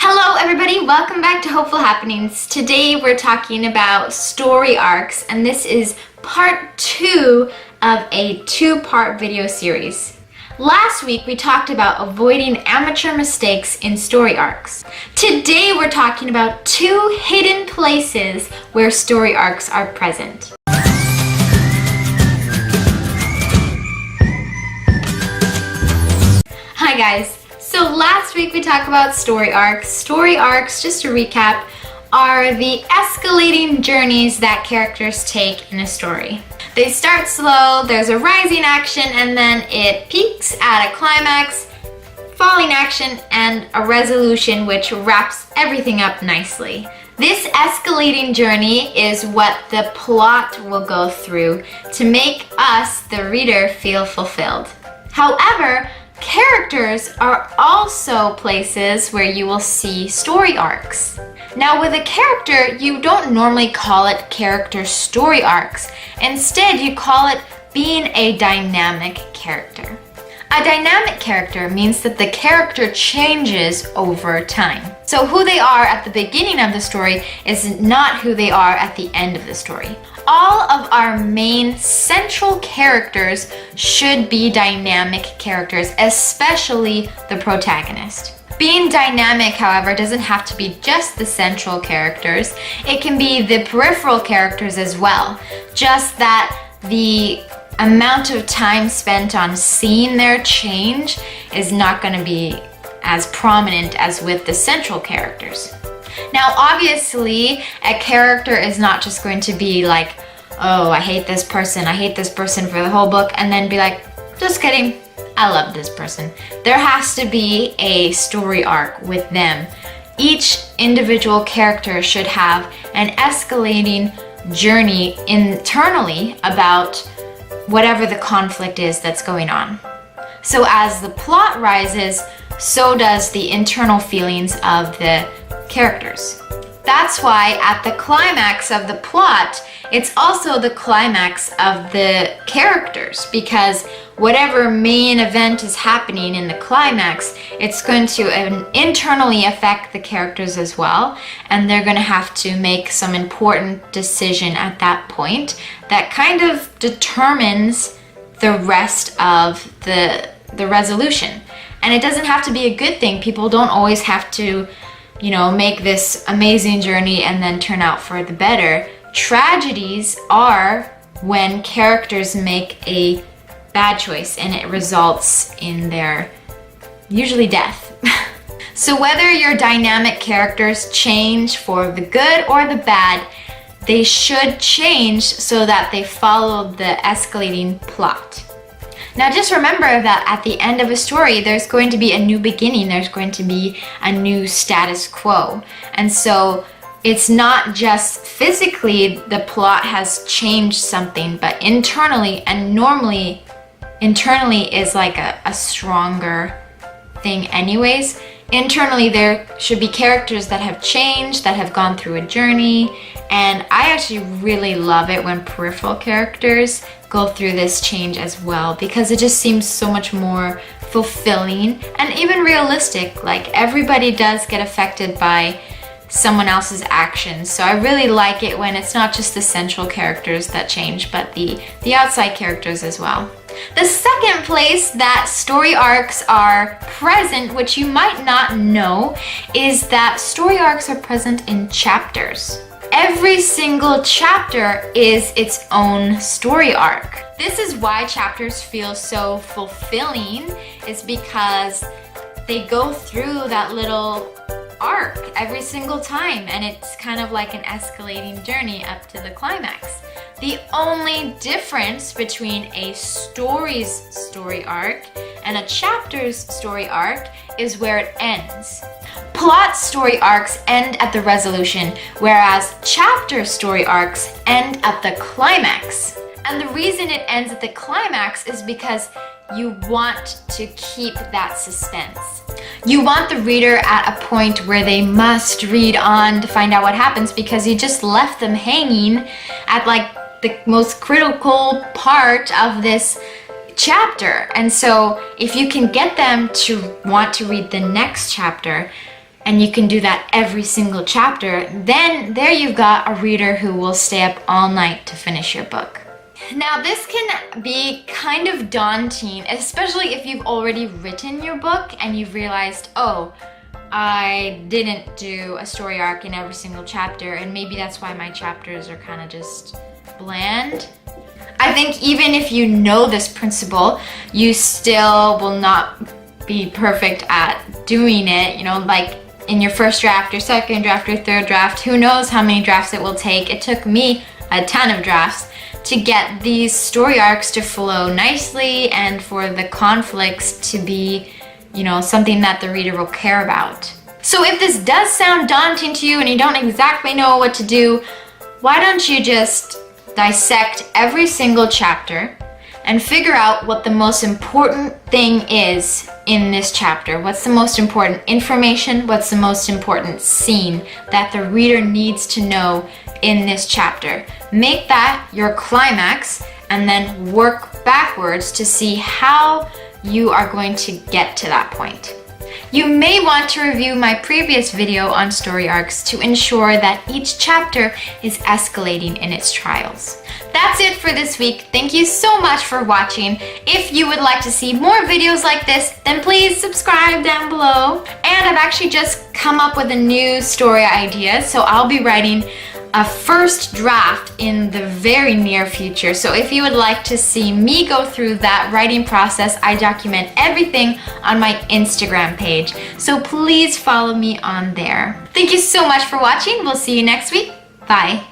Hello everybody, welcome back to Hopeful Happenings. Today we're talking about story arcs, and this is part 2 of a 2-part video series. Last week we talked about avoiding amateur mistakes in story arcs. Today we're talking about 2 hidden places where story arcs are present. Hi guys. So last week we talked about story arcs. Story arcs, just to recap, are the escalating journeys that characters take in a story. They start slow, there's a rising action, and then it peaks at a climax, falling action, and a resolution which wraps everything up nicely. This escalating journey is what the plot will go through to make us, the reader, feel fulfilled. However, characters are also places where you will see story arcs. Now with a character, you don't normally call it character story arcs. Instead, you call it being a dynamic character. A dynamic character means that the character changes over time. So who they are at the beginning of the story is not who they are at the end of the story. All of our main central characters should be dynamic characters, especially the protagonist. Being dynamic, however, doesn't have to be just the central characters. It can be the peripheral characters as well. Just that the amount of time spent on seeing their change is not going to be as prominent as with the central characters. Now, obviously, a character is not just going to be like, oh, I hate this person for the whole book, and then be like, just kidding, I love this person. There has to be a story arc with them. Each individual character should have an escalating journey internally about whatever the conflict is that's going on. So as the plot rises, so does the internal feelings of the characters. That's why at the climax of the plot, it's also the climax of the characters, because whatever main event is happening in the climax, it's going to internally affect the characters as well, and they're going to have to make some important decision at that point that kind of determines the rest of the resolution. And it doesn't have to be a good thing. People don't always have to, make this amazing journey and then turn out for the better. Tragedies are when characters make a bad choice and it results in their, usually, death. So whether your dynamic characters change for the good or the bad, they should change so that they follow the escalating plot. Now just remember that at the end of a story, there's going to be a new beginning, there's going to be a new status quo. And so it's not just physically the plot has changed something, but internally, and normally internally is like a stronger thing anyways. Internally there should be characters that have changed, that have gone through a journey, and I actually really love it when peripheral characters go through this change as well, because it just seems so much more fulfilling and even realistic. Like, everybody does get affected by someone else's actions, so I really like it when it's not just the central characters that change, but the outside characters as well. The second place that story arcs are present, which you might not know, is that story arcs are present in chapters. Every single chapter is its own story arc. This is why chapters feel so fulfilling, is because they go through that little arc every single time, and it's kind of like an escalating journey up to the climax. The only difference between a story's story arc and a chapter's story arc is where it ends. Plot story arcs end at the resolution, whereas chapter story arcs end at the climax. And the reason it ends at the climax is because you want to keep that suspense. You want the reader at a point where they must read on to find out what happens, because you just left them hanging at like the most critical part of this chapter. And so if you can get them to want to read the next chapter, and you can do that every single chapter, then there you've got a reader who will stay up all night to finish your book. Now this can be kind of daunting, especially if you've already written your book and you've realized, oh, I didn't do a story arc in every single chapter, and maybe that's why my chapters are kind of just bland. I think even if you know this principle, you still will not be perfect at doing it, you know, like in your first draft, your second draft, your third draft, who knows how many drafts it will take. It took me a ton of drafts to get these story arcs to flow nicely and for the conflicts to be, you know, something that the reader will care about. So if this does sound daunting to you and you don't exactly know what to do, why don't you just dissect every single chapter and figure out what the most important thing is in this chapter. What's the most important information? What's the most important scene that the reader needs to know in this chapter? Make that your climax and then work backwards to see how you are going to get to that point. You may want to review my previous video on story arcs to ensure that each chapter is escalating in its trials. That's it for this week. Thank you so much for watching. If you would like to see more videos like this, then please subscribe down below. And I've actually just come up with a new story idea, so I'll be writing a first draft in the very near future. So if you would like to see me go through that writing process, I document everything on my Instagram page. So please follow me on there. Thank you so much for watching. We'll see you next week. Bye.